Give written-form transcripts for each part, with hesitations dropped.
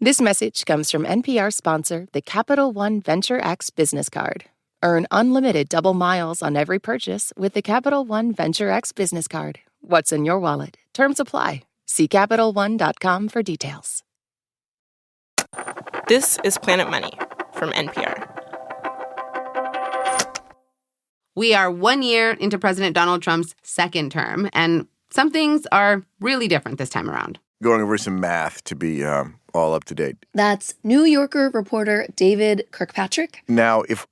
This message comes from NPR sponsor, the Capital One Venture X Business Card. Earn unlimited double miles on every purchase with the Capital One Venture X Business Card. What's in your wallet? Terms apply. See CapitalOne.com for details. This is Planet Money from NPR. We are 1 year into President Donald Trump's second term, and some things are really different this time around. Going over some math to be all up to date. That's New Yorker reporter David Kirkpatrick. Now, if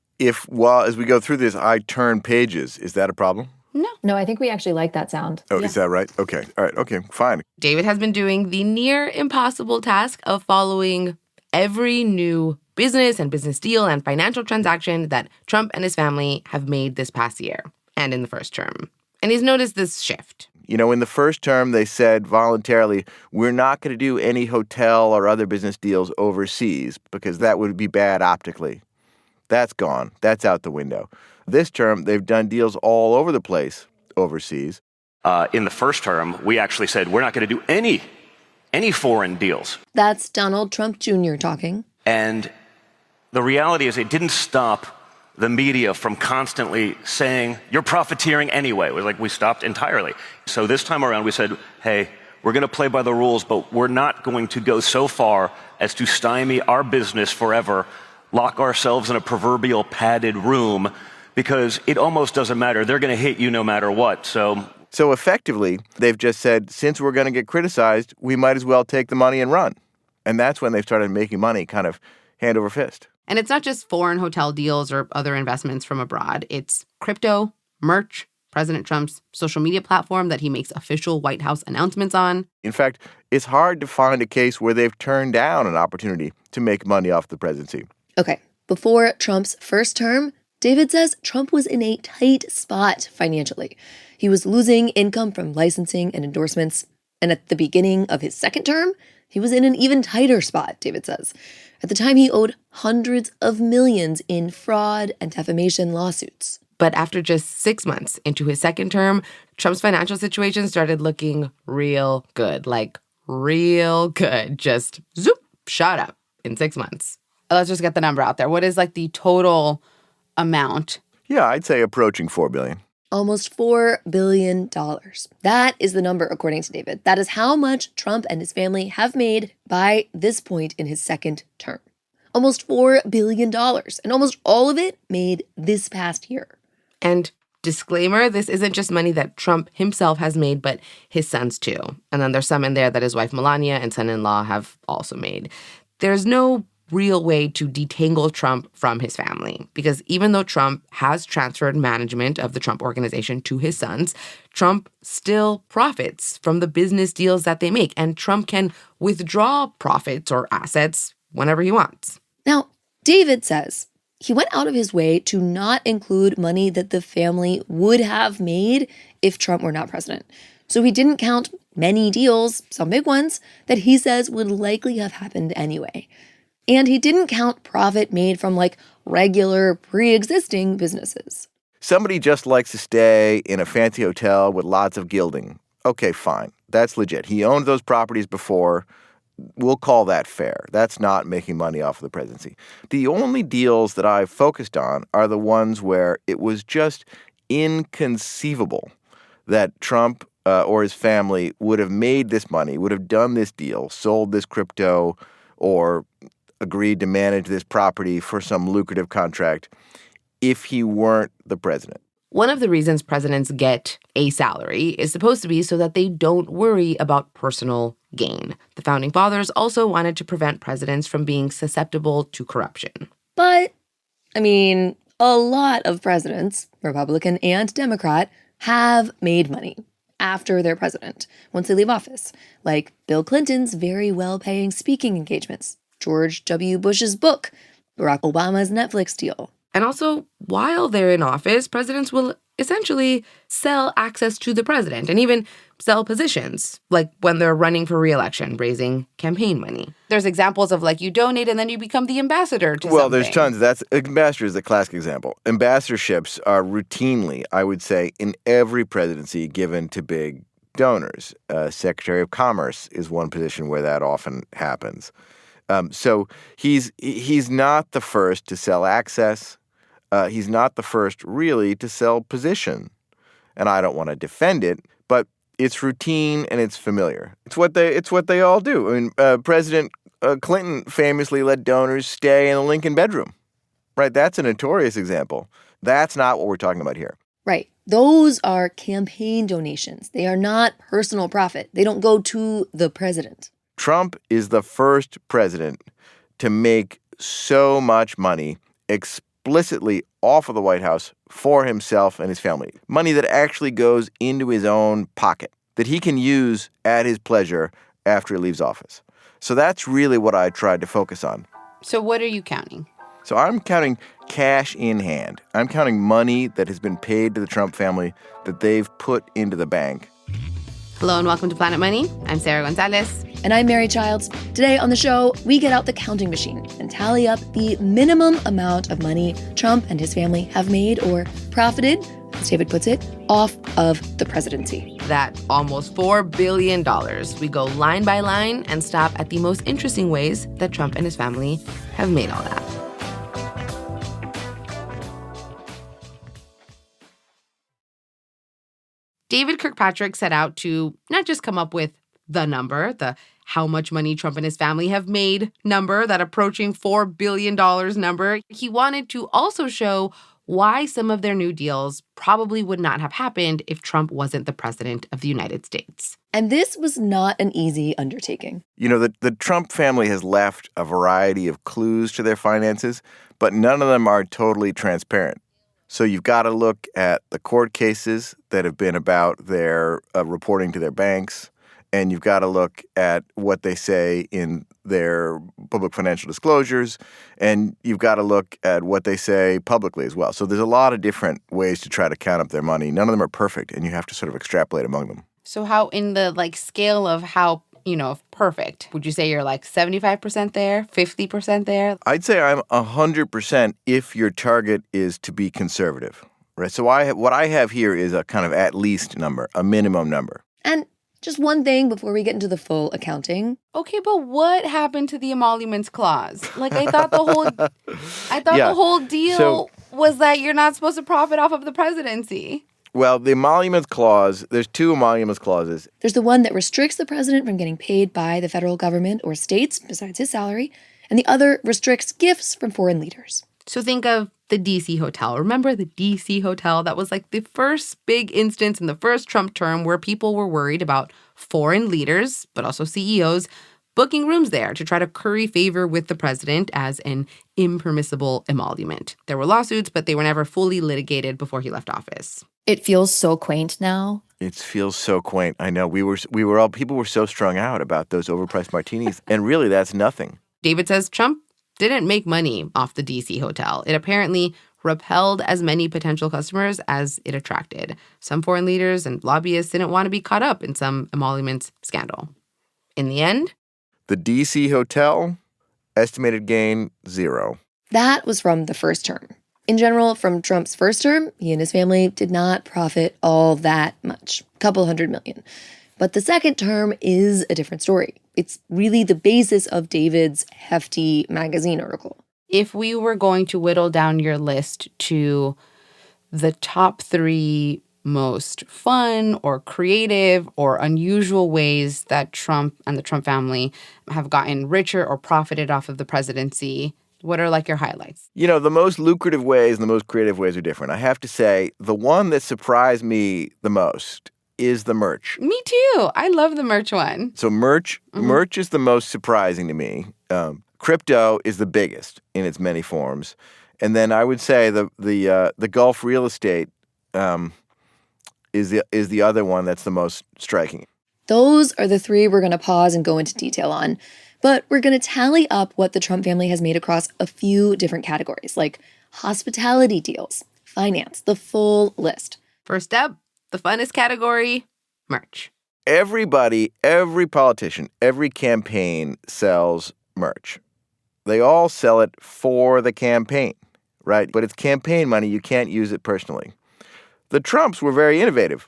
while as we go through this, I turn pages, is that a problem? No, I think we actually like that sound. Oh, yeah. Is that right? Okay. All right. Okay, fine. David has been doing the near impossible task of following every new business and business deal and financial transaction that Trump and his family have made this past year and in the first term. And he's noticed this shift. You know, in the first term, they said voluntarily, we're not going to do any hotel or other business deals overseas because that would be bad optically. That's gone. That's out the window. This term, they've done deals all over the place overseas. In the first term, we actually said we're not going to do any foreign deals. That's Donald Trump Jr. talking. And the reality is it didn't stop the media from constantly saying, you're profiteering anyway. It was like we stopped entirely. So this time around, we said, hey, we're going to play by the rules, but we're not going to go so far as to stymie our business forever, lock ourselves in a proverbial padded room, because it almost doesn't matter. They're going to hate you no matter what. So effectively, they've just said, since we're going to get criticized, we might as well take the money and run. And that's when they've started making money kind of hand over fist. And it's not just foreign hotel deals or other investments from abroad. It's crypto, merch, President Trump's social media platform that he makes official White House announcements on. In fact, it's hard to find a case where they've turned down an opportunity to make money off the presidency. Okay, before Trump's first term, David says Trump was in a tight spot financially. He was losing income from licensing and endorsements. And at the beginning of his second term, he was in an even tighter spot, David says. At the time, he owed hundreds of millions in fraud and defamation lawsuits. But after just 6 months into his second term, Trump's financial situation started looking real good. Like, real good. Just zoop, shot up in 6 months. Let's just get the number out there. What is like the total amount? Yeah, I'd say approaching $4 billion. Almost $4 billion. That is the number, according to David. That is how much Trump and his family have made by this point in his second term. Almost $4 billion. And almost all of it made this past year. And disclaimer, this isn't just money that Trump himself has made, but his sons too. And then there's some in there that his wife Melania and son-in-law have also made. There's no real way to detangle Trump from his family. Because even though Trump has transferred management of the Trump Organization to his sons, Trump still profits from the business deals that they make. And Trump can withdraw profits or assets whenever he wants. Now, David says he went out of his way to not include money that the family would have made if Trump were not president. So he didn't count many deals, some big ones, that he says would likely have happened anyway. And he didn't count profit made from, like, regular pre-existing businesses. Somebody just likes to stay in a fancy hotel with lots of gilding. Okay, fine. That's legit. He owned those properties before. We'll call that fair. That's not making money off of the presidency. The only deals that I've focused on are the ones where it was just inconceivable that Trump or his family would have made this money, would have done this deal, sold this crypto, or agreed to manage this property for some lucrative contract if he weren't the president. One of the reasons presidents get a salary is supposed to be so that they don't worry about personal gain. The founding fathers also wanted to prevent presidents from being susceptible to corruption. But, I mean, a lot of presidents, Republican and Democrat, have made money after they're president, once they leave office, like Bill Clinton's very well-paying speaking engagements, George W. Bush's book, Barack Obama's Netflix deal. And also, while they're in office, presidents will essentially sell access to the president and even sell positions, like when they're running for re-election, raising campaign money. There's examples of, like, you donate and then you become the ambassador to something. Well, there's tons. Ambassador is the classic example. Ambassadorships are routinely, I would say, in every presidency given to big donors. Secretary of Commerce is one position where that often happens. So he's not the first to sell access. He's not the first really to sell position. And I don't want to defend it, but it's routine and it's familiar. It's what they all do. I mean, President Clinton famously let donors stay in the Lincoln bedroom. Right? That's a notorious example. That's not what we're talking about here. Right. Those are campaign donations. They are not personal profit. They don't go to the president. Trump is the first president to make so much money explicitly off of the White House for himself and his family. Money that actually goes into his own pocket, that he can use at his pleasure after he leaves office. So that's really what I tried to focus on. So what are you counting? So I'm counting cash in hand. I'm counting money that has been paid to the Trump family that they've put into the bank. Hello and welcome to Planet Money. I'm Sierra Gonzalez. And I'm Mary Childs. Today on the show, we get out the counting machine and tally up the minimum amount of money Trump and his family have made or profited, as David puts it, off of the presidency. That almost $4 billion. We go line by line and stop at the most interesting ways that Trump and his family have made all that. David Kirkpatrick set out to not just come up with the number, the how much money Trump and his family have made number, that approaching $4 billion number. He wanted to also show why some of their new deals probably would not have happened if Trump wasn't the president of the United States. And this was not an easy undertaking. You know, the Trump family has left a variety of clues to their finances, but none of them are totally transparent. So you've got to look at the court cases that have been about their reporting to their banks, and you've got to look at what they say in their public financial disclosures, and you've got to look at what they say publicly as well. So there's a lot of different ways to try to count up their money. None of them are perfect, and you have to sort of extrapolate among them. So how, in the scale of how, perfect, would you say you're 75% there, 50% there? I'd say I'm 100% if your target is to be conservative, right? So what I have here is a kind of at least number, a minimum number. And just one thing before we get into the full accounting. Okay, but what happened to the emoluments clause? I thought the whole deal was that you're not supposed to profit off of the presidency. Well, the emoluments clause, there's two emoluments clauses. There's the one that restricts the president from getting paid by the federal government or states besides his salary, and the other restricts gifts from foreign leaders. So think of the D.C. hotel. Remember the D.C. hotel? That was the first big instance in the first Trump term where people were worried about foreign leaders, but also CEOs, booking rooms there to try to curry favor with the president as an impermissible emolument. There were lawsuits, but they were never fully litigated before he left office. It feels so quaint now. It feels so quaint. I know. People were so strung out about those overpriced martinis, and really that's nothing. David says Trump didn't make money off the D.C. hotel. It apparently repelled as many potential customers as it attracted. Some foreign leaders and lobbyists didn't want to be caught up in some emoluments scandal. In the end, the D.C. hotel, estimated gain, 0. That was from the first term. In general, from Trump's first term, he and his family did not profit all that much, a couple $100 million. But the second term is a different story. It's really the basis of David's hefty magazine article. If we were going to whittle down your list to the top 3 most fun or creative or unusual ways that Trump and the Trump family have gotten richer or profited off of the presidency, what are your highlights? The most lucrative ways and the most creative ways are different. I have to say, the one that surprised me the most is the merch. Me too. I love the merch one. So merch is the most surprising to me. Crypto is the biggest in its many forms. And then I would say the Gulf real estate is the other one that's the most striking. Those are the 3 we're going to pause and go into detail on. But we're going to tally up what the Trump family has made across a few different categories, like hospitality deals, finance, the full list. First up, the funnest category, merch. Everybody, every politician, every campaign sells merch. They all sell it for the campaign, right? But it's campaign money. You can't use it personally. The Trumps were very innovative.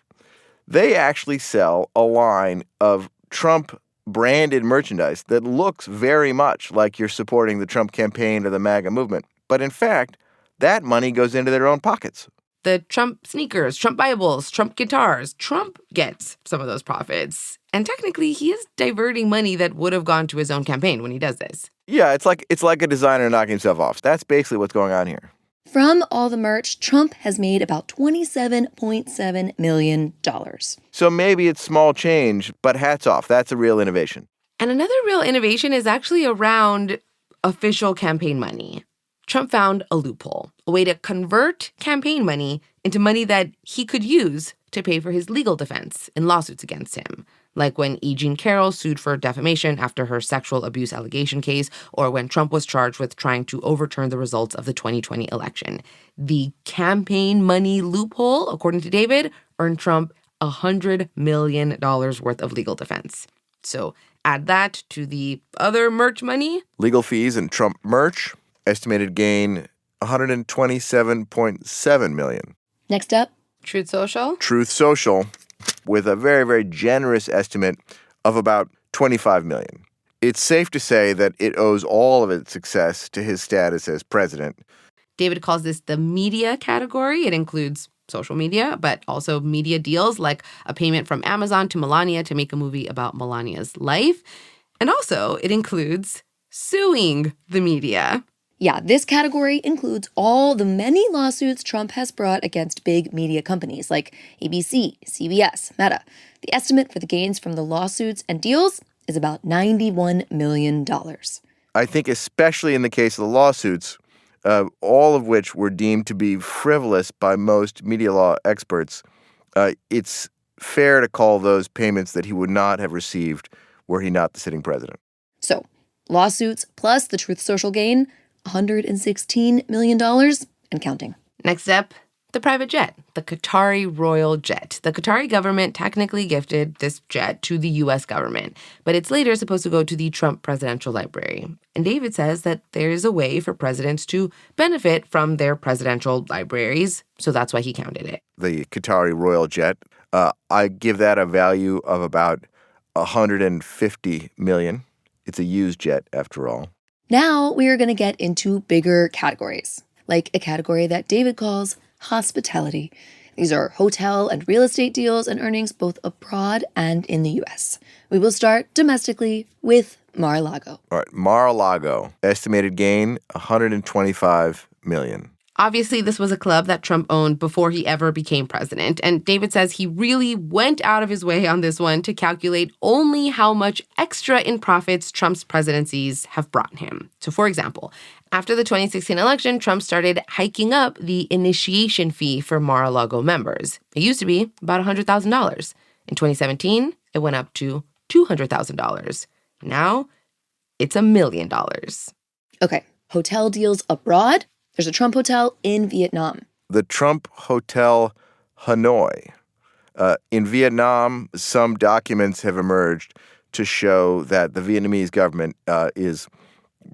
They actually sell a line of Trump branded merchandise that looks very much like you're supporting the Trump campaign or the MAGA movement. But in fact, that money goes into their own pockets. The Trump sneakers, Trump Bibles, Trump guitars, Trump gets some of those profits. And technically, he is diverting money that would have gone to his own campaign when he does this. Yeah, it's like a designer knocking himself off. That's basically what's going on here. From all the merch, Trump has made about $27.7 million. So maybe it's small change, but hats off. That's a real innovation. And another real innovation is actually around official campaign money. Trump found a loophole, a way to convert campaign money into money that he could use to pay for his legal defense in lawsuits against him, like when E. Jean Carroll sued for defamation after her sexual abuse allegation case, or when Trump was charged with trying to overturn the results of the 2020 election. The campaign money loophole, according to David, earned Trump $100 million worth of legal defense. So add that to the other merch money. Legal fees and Trump merch. Estimated gain, $127.7 million. Next up, Truth Social. Truth Social, with a very, very generous estimate of about $25 million. It's safe to say that it owes all of its success to his status as president. David calls this the media category. It includes social media, but also media deals like a payment from Amazon to Melania to make a movie about Melania's life. And also, it includes suing the media. Yeah, this category includes all the many lawsuits Trump has brought against big media companies like ABC, CBS, Meta. The estimate for the gains from the lawsuits and deals is about $91 million. I think especially in the case of the lawsuits, all of which were deemed to be frivolous by most media law experts, it's fair to call those payments that he would not have received were he not the sitting president. So, lawsuits plus the Truth Social gain, $116 million and counting. Next up, the private jet, the Qatari Royal Jet. The Qatari government technically gifted this jet to the U.S. government, but it's later supposed to go to the Trump Presidential Library. And David says that there is a way for presidents to benefit from their presidential libraries, so that's why he counted it. The Qatari Royal Jet, I give that a value of about $150 million. It's a used jet, after all. Now we are going to get into bigger categories, like a category that David calls hospitality. These are hotel and real estate deals and earnings both abroad and in the U.S. We will start domestically with Mar-a-Lago. All right, Mar-a-Lago, estimated gain, $125 million. Obviously, this was a club that Trump owned before he ever became president, and David says he really went out of his way on this one to calculate only how much extra in profits Trump's presidencies have brought him. So, for example, after the 2016 election, Trump started hiking up the initiation fee for Mar-a-Lago members. It used to be about $100,000. In 2017, it went up to $200,000. Now, it's $1 million. Okay, hotel deals abroad. There's a Trump hotel in Vietnam. The Trump Hotel Hanoi. In Vietnam, some documents have emerged to show that the Vietnamese government is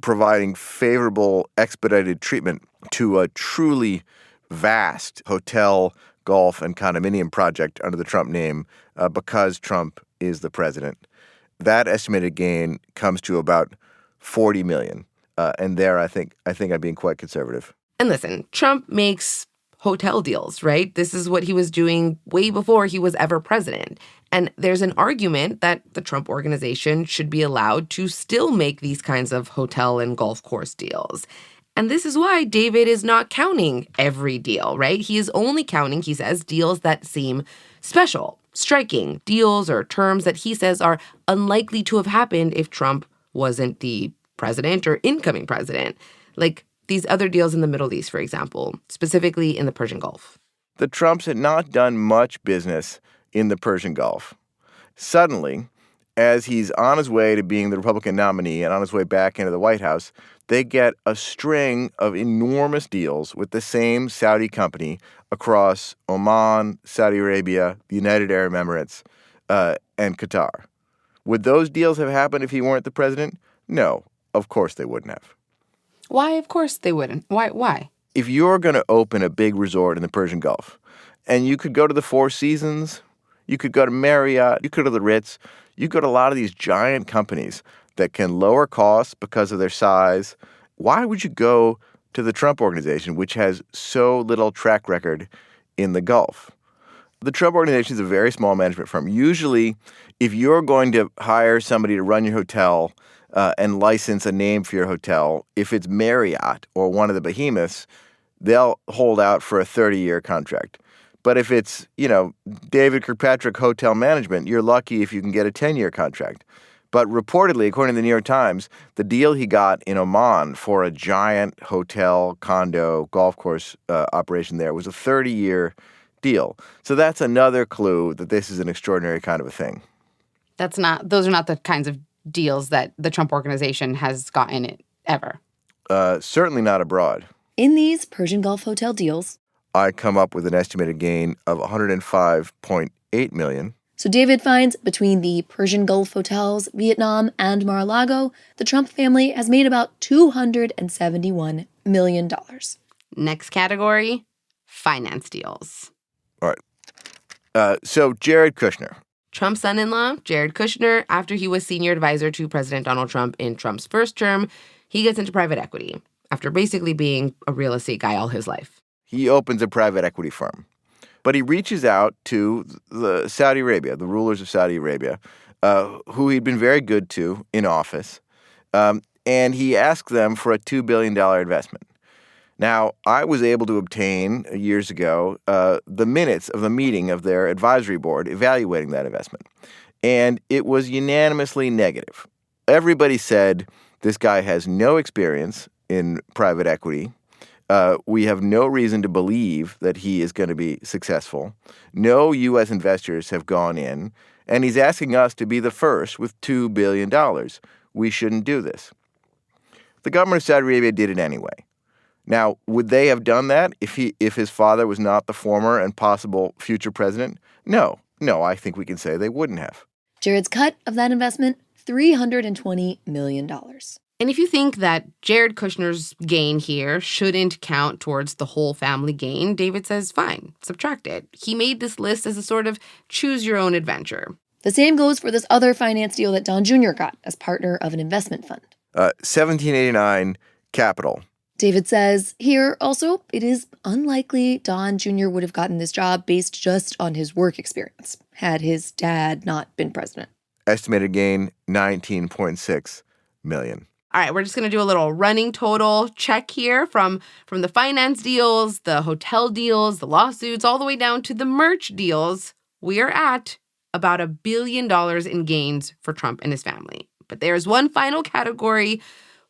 providing favorable expedited treatment to a truly vast hotel, golf, and condominium project under the Trump name because Trump is the president. That estimated gain comes to about $40 million. And there, I think I'm being quite conservative. And listen, Trump makes hotel deals, right? This is what he was doing way before he was ever president. And there's an argument that the Trump organization should be allowed to still make these kinds of hotel and golf course deals. And this is why David is not counting every deal, right? He is only counting, he says, deals that seem special, striking, deals or terms that he says are unlikely to have happened if Trump wasn't the president or incoming president, like these other deals in the Middle East, for example, specifically in the Persian Gulf. The Trumps had not done much business in the Persian Gulf. Suddenly, as he's on his way to being the Republican nominee and on his way back into the White House, they get a string of enormous deals with the same Saudi company across Oman, Saudi Arabia, the United Arab Emirates, and Qatar. Would those deals have happened if he weren't the president? No. Of course they wouldn't have. Why? Of course they wouldn't. Why? If you're going to open a big resort in the Persian Gulf, and you could go to the Four Seasons, you could go to Marriott, you could go to the Ritz, You go to a lot of these giant companies that can lower costs because of their size. Why would you go to the Trump Organization, which has so little track record in the Gulf? The Trump Organization is a very small management firm. Usually, if you're going to hire somebody to run your hotel and license a name for your hotel, if it's Marriott or one of the behemoths, they'll hold out for a 30-year contract. But if it's, David Kirkpatrick Hotel Management, you're lucky if you can get a 10-year contract. But reportedly, according to the New York Times, the deal he got in Oman for a giant hotel, condo, golf course operation there was a 30-year deal. So that's another clue that this is an extraordinary kind of a thing. Those are not the kinds of deals that the Trump Organization has gotten it ever. Certainly not abroad. In these Persian Gulf hotel deals, I come up with an estimated gain of $105.8 million. So David finds between the Persian Gulf hotels, Vietnam, and Mar-a-Lago, the Trump family has made about $271 million. Next category, finance deals. All right. So Jared Kushner. Trump's son-in-law, Jared Kushner, after he was senior advisor to President Donald Trump in Trump's first term, he gets into private equity after basically being a real estate guy all his life. He opens a private equity firm. But he reaches out to the Saudi Arabia, the rulers of Saudi Arabia, who he'd been very good to in office, and he asked them for a $2 billion investment. Now, I was able to obtain years ago the minutes of the meeting of their advisory board evaluating that investment, and it was unanimously negative. Everybody said this guy has no experience in private equity. We have no reason to believe that he is going to be successful. No U.S. investors have gone in, and he's asking us to be the first with $2 billion. We shouldn't do this. The government of Saudi Arabia did it anyway. Now, would they have done that if his father was not the former and possible future president? No, I think we can say they wouldn't have. Jared's cut of that investment, $320 million. And if you think that Jared Kushner's gain here shouldn't count towards the whole family gain, David says, fine, subtract it. He made this list as a sort of choose-your-own-adventure. The same goes for this other finance deal that Don Jr. got as partner of an investment fund. 1789 Capital. David says here also, it is unlikely Don Jr. would have gotten this job based just on his work experience, had his dad not been president. Estimated gain, $19.6 million. All right, we're just going to do a little running total check here from the finance deals, the hotel deals, the lawsuits, all the way down to the merch deals. We are at about $1 billion in gains for Trump and his family. But there's one final category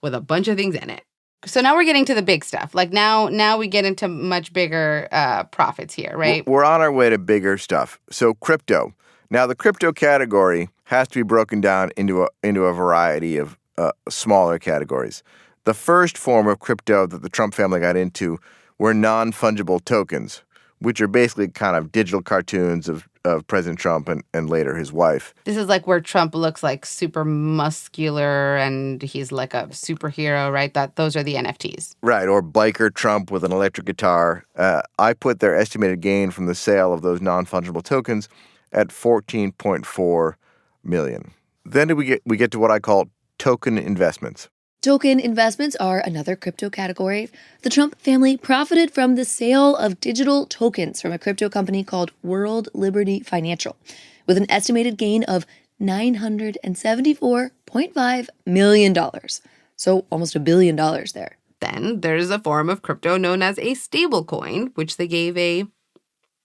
with a bunch of things in it. So now we're getting to the big stuff. Like now we get into much bigger profits here, right? We're on our way to bigger stuff. So crypto. Now the crypto category has to be broken down into a variety of smaller categories. The first form of crypto that the Trump family got into were non-fungible tokens, which are basically kind of digital cartoons of President Trump and later his wife. This is like where Trump looks like super muscular and he's like a superhero, right? Those are the NFTs. Right, or biker Trump with an electric guitar. I put their estimated gain from the sale of those non-fungible tokens at $14.4 million. Then we get to what I call token investments. Token investments are another crypto category. The Trump family profited from the sale of digital tokens from a crypto company called World Liberty Financial, with an estimated gain of $974.5 million. So almost $1 billion there. Then there's a form of crypto known as a stablecoin, which they gave a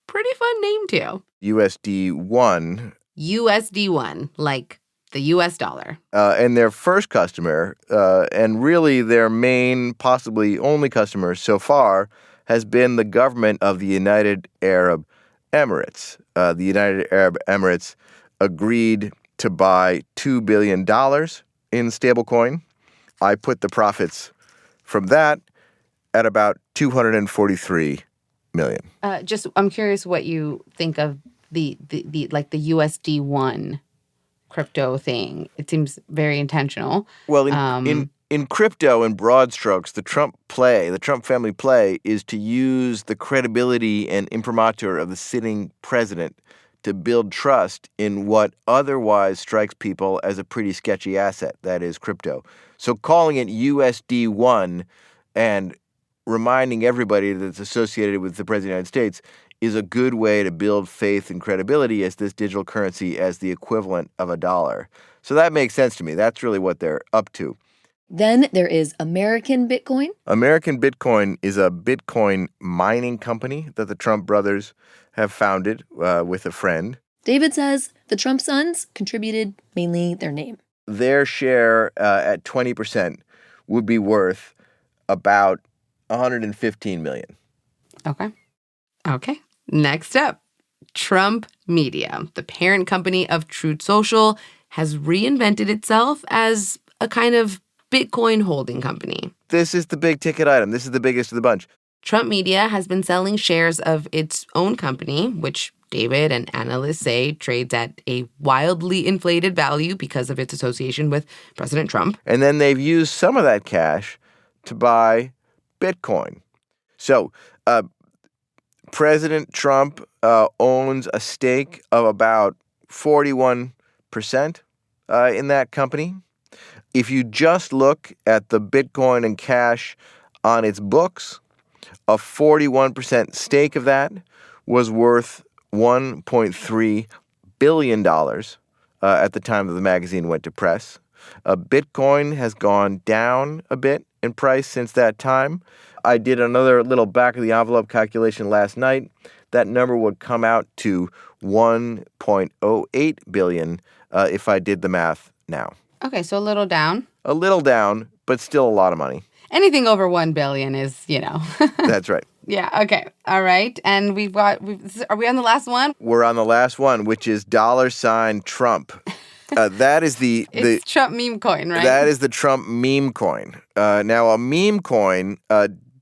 pretty fun name to. USD1. USD1, like the U.S. dollar. And their first customer, and really their main, possibly only customer so far, has been the government of the United Arab Emirates. The United Arab Emirates agreed to buy $2 billion in stablecoin. I put the profits from that at about $243 million. I'm curious what you think of the USD1 crypto thing. It seems very intentional. Well, in crypto, in broad strokes, the Trump family play is to use the credibility and imprimatur of the sitting president to build trust in what otherwise strikes people as a pretty sketchy asset, that is crypto. So calling it USD1 and reminding everybody that it's associated with the President of the United States is a good way to build faith and credibility as this digital currency as the equivalent of a dollar. So that makes sense to me. That's really what they're up to. Then there is American Bitcoin. American Bitcoin is a Bitcoin mining company that the Trump brothers have founded with a friend. David says the Trump sons contributed mainly their name. Their share at 20% would be worth about $115 million. Okay. Next up, Trump Media, the parent company of Truth Social, has reinvented itself as a kind of Bitcoin holding company. This is the big ticket item. This is the biggest of the bunch. Trump Media has been selling shares of its own company, which David and analysts say trades at a wildly inflated value because of its association with President Trump. And then they've used some of that cash to buy Bitcoin. So President Trump owns a stake of about 41% in that company. If you just look at the Bitcoin and cash on its books, a 41% stake of that was worth $1.3 billion at the time that the magazine went to press. Bitcoin has gone down a bit in price since that time. I did another little back-of-the-envelope calculation last night. That number would come out to $1.08 billion if I did the math now. Okay, so a little down. A little down, but still a lot of money. Anything over $1 billion is, That's right. Yeah, okay. All right. And are we on the last one? We're on the last one, which is $Trump. That is it's Trump meme coin, right? That is the Trump meme coin. Now, a meme coin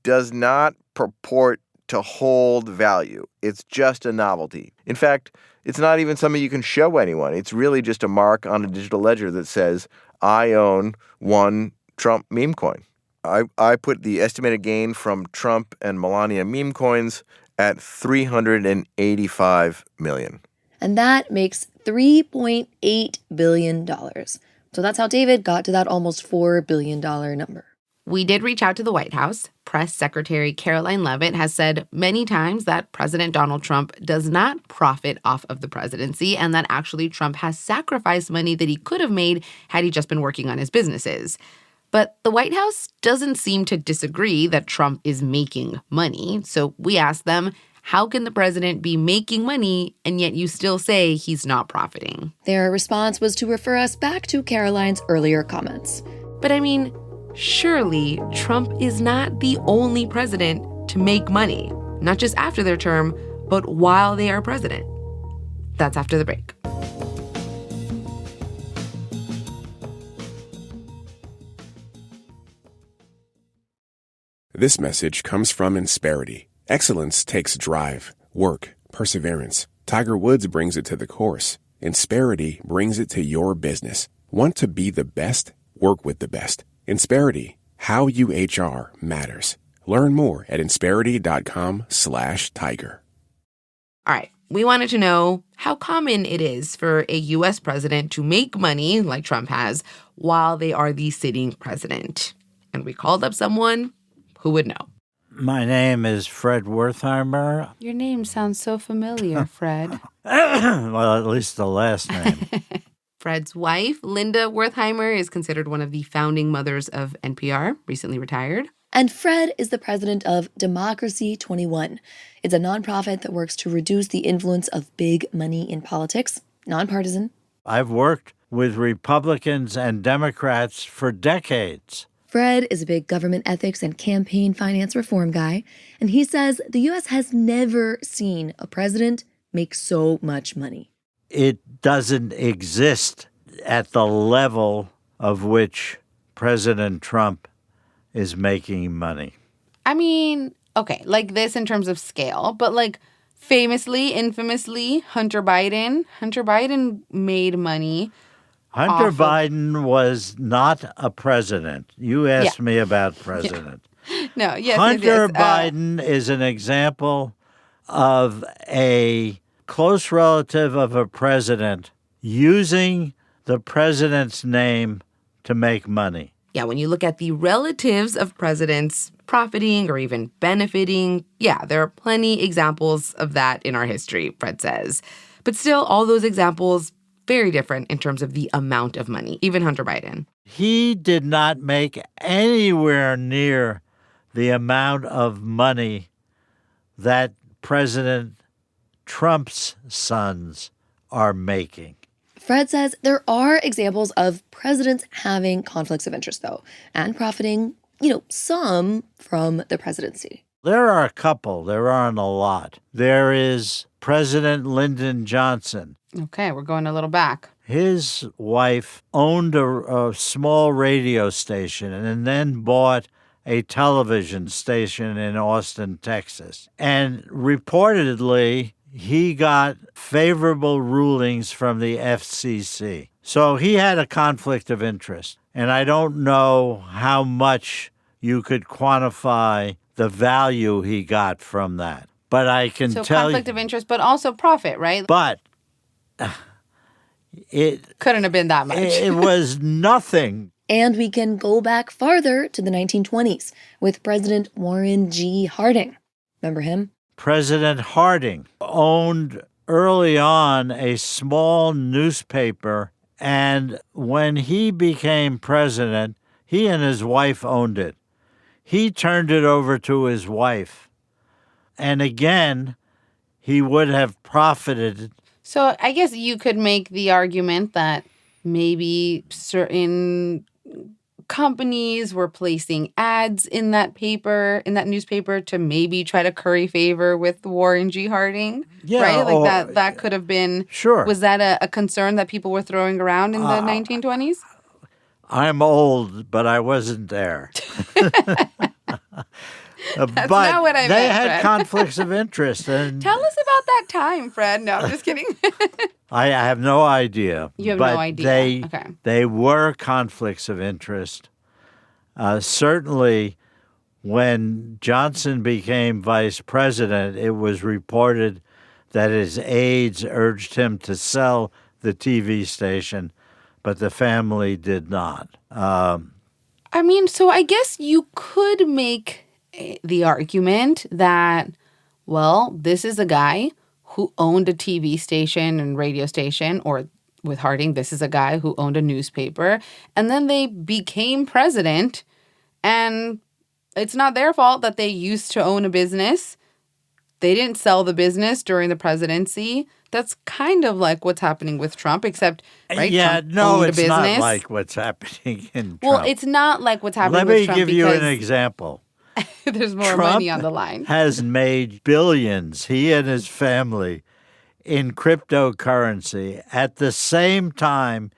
does not purport to hold value. It's just a novelty. In fact, it's not even something you can show anyone. It's really just a mark on a digital ledger that says, I own one Trump meme coin. I put the estimated gain from Trump and Melania meme coins at $385 million. And that makes $3.8 billion. So that's how David got to that almost $4 billion number. We did reach out to the White House. Press Secretary Caroline Leavitt has said many times that President Donald Trump does not profit off of the presidency and that actually Trump has sacrificed money that he could have made had he just been working on his businesses. But the White House doesn't seem to disagree that Trump is making money. So we asked them, how can the president be making money and yet you still say he's not profiting? Their response was to refer us back to Caroline's earlier comments. But I mean, surely Trump is not the only president to make money, not just after their term, but while they are president. That's after the break. This message comes from Insperity. Excellence takes drive, work, perseverance. Tiger Woods brings it to the course. Insperity brings it to your business. Want to be the best? Work with the best. Insperity. How you HR matters. Learn more at insperity.com/tiger. All right. We wanted to know how common it is for a U.S. president to make money, like Trump has, while they are the sitting president. And we called up someone who would know. My name is Fred Wertheimer. Your name sounds so familiar, Fred. Well, at least the last name. Fred's wife, Linda Wertheimer, is considered one of the founding mothers of NPR, recently retired. And Fred is the president of Democracy 21. It's a nonprofit that works to reduce the influence of big money in politics, nonpartisan. I've worked with Republicans and Democrats for decades. Fred is a big government ethics and campaign finance reform guy, and he says the U.S. has never seen a president make so much money. It doesn't exist at the level of which President Trump is making money. I mean, okay, like this in terms of scale, but like famously, infamously, Hunter Biden made money. Hunter Biden was not a president. You asked me about president. No, yes, Hunter yes. Biden is an example of a close relative of a president using the president's name to make money. Yeah, when you look at the relatives of presidents profiting or even benefiting, yeah, there are plenty examples of that in our history, Fred says. But still, all those examples, very different in terms of the amount of money, even Hunter Biden. He did not make anywhere near the amount of money that President Trump's sons are making. Fred says there are examples of presidents having conflicts of interest, though, and profiting, some from the presidency. There are a couple. There aren't a lot. There is President Lyndon Johnson. Okay, we're going a little back. His wife owned a small radio station and then bought a television station in Austin, Texas. And reportedly, he got favorable rulings from the FCC. So he had a conflict of interest. And I don't know how much you could quantify the value he got from that. But I can tell you... So conflict of interest, but also profit, right? But it... Couldn't have been that much. It was nothing. And we can go back farther to the 1920s with President Warren G. Harding. Remember him? President Harding owned early on a small newspaper, and when he became president, he and his wife owned it. He turned it over to his wife. And again, he would have profited. So I guess you could make the argument that maybe certain companies were placing ads in that newspaper to maybe try to curry favor with Warren G. Harding, right? Like that could have been. Sure. Was that a concern that people were throwing around in the 1920s? I'm old, but I wasn't there. That's not what I meant, they had Fred. conflicts of interest. And Tell us about that time, Fred. No, I'm just kidding. I have no idea. You have no idea. Okay. They were conflicts of interest. Certainly, when Johnson became vice president, it was reported that his aides urged him to sell the TV station, but the family did not. So I guess you could make the argument that, well, this is a guy who owned a TV station and radio station, or with Harding, this is a guy who owned a newspaper, and then they became president, and it's not their fault that they used to own a business. They didn't sell the business during the presidency. That's kind of like what's happening with Trump, except, right? Yeah, Trump no, owned it's a business. not like what's happening in Trump. Well, it's not like what's happening with Trump. Let me give you an example. There's more Trump money on the line. Has made billions, he and his family, in cryptocurrency. At the same time,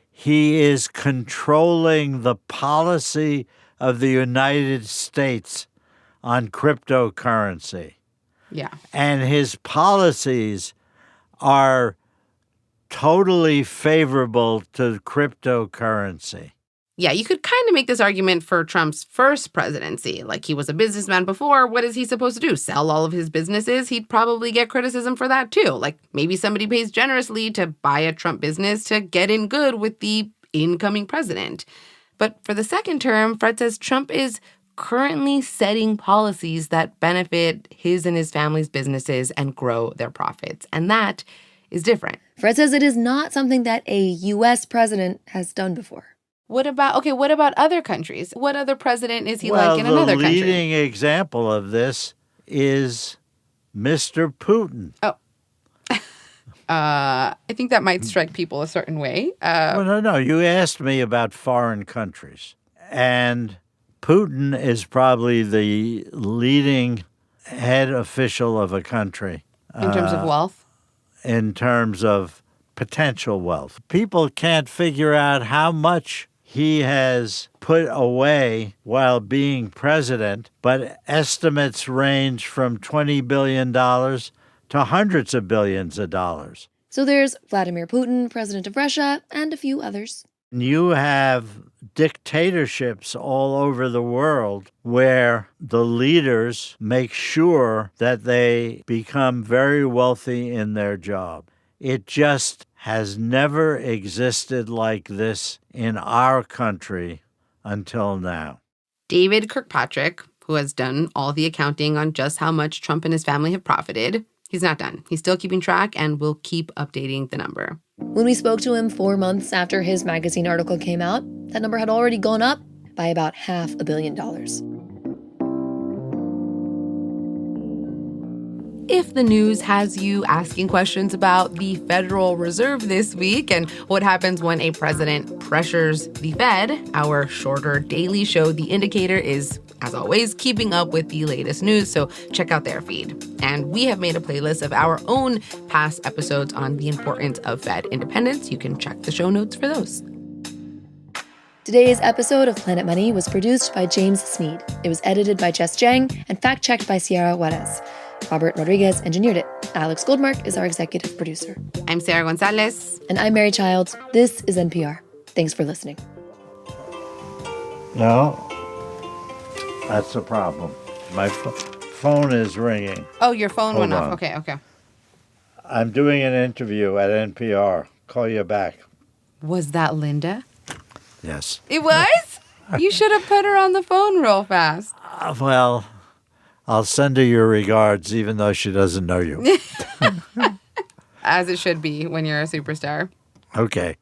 he is controlling the policy of the United States on cryptocurrency. Yeah. And his policies are totally favorable to cryptocurrency. Yeah, you could kind of make this argument for Trump's first presidency. Like, he was a businessman before. What is he supposed to do? Sell all of his businesses? He'd probably get criticism for that, too. Like, maybe somebody pays generously to buy a Trump business to get in good with the incoming president. But for the second term, Fred says Trump is currently setting policies that benefit his and his family's businesses and grow their profits. And that is different. Fred says it is not something that a U.S. president has done before. What about other countries? What other president is he like in another country? Well, the leading example of this is Mr. Putin. Oh. I think that might strike people a certain way. No. You asked me about foreign countries. And Putin is probably the leading head official of a country. In terms of wealth? In terms of potential wealth. People can't figure out how much he has put away while being president, but estimates range from $20 billion to hundreds of billions of dollars. So there's Vladimir Putin, president of Russia, and a few others. You have dictatorships all over the world where the leaders make sure that they become very wealthy in their job. It just has never existed like this in our country until now. David Kirkpatrick, who has done all the accounting on just how much Trump and his family have profited, he's not done. He's still keeping track and will keep updating the number. When we spoke to him 4 months after his magazine article came out, that number had already gone up by about $500 million. If the news has you asking questions about the Federal Reserve this week and what happens when a president pressures the Fed, our shorter daily show, The Indicator, is, as always, keeping up with the latest news, so check out their feed. And we have made a playlist of our own past episodes on the importance of Fed independence. You can check the show notes for those. Today's episode of Planet Money was produced by James Sneed. It was edited by Jess Jiang and fact-checked by Sierra Juarez. Robert Rodriguez engineered it. Alex Goldmark is our executive producer. I'm Sarah Gonzalez. And I'm Mary Childs. This is NPR. Thanks for listening. No, that's the problem. My phone is ringing. Oh, your phone Hold went on. off. Okay. I'm doing an interview at NPR. Call you back. Was that Linda? Yes. It was? You should have put her on the phone real fast. Well, I'll send her your regards, even though she doesn't know you. As it should be when you're a superstar. Okay.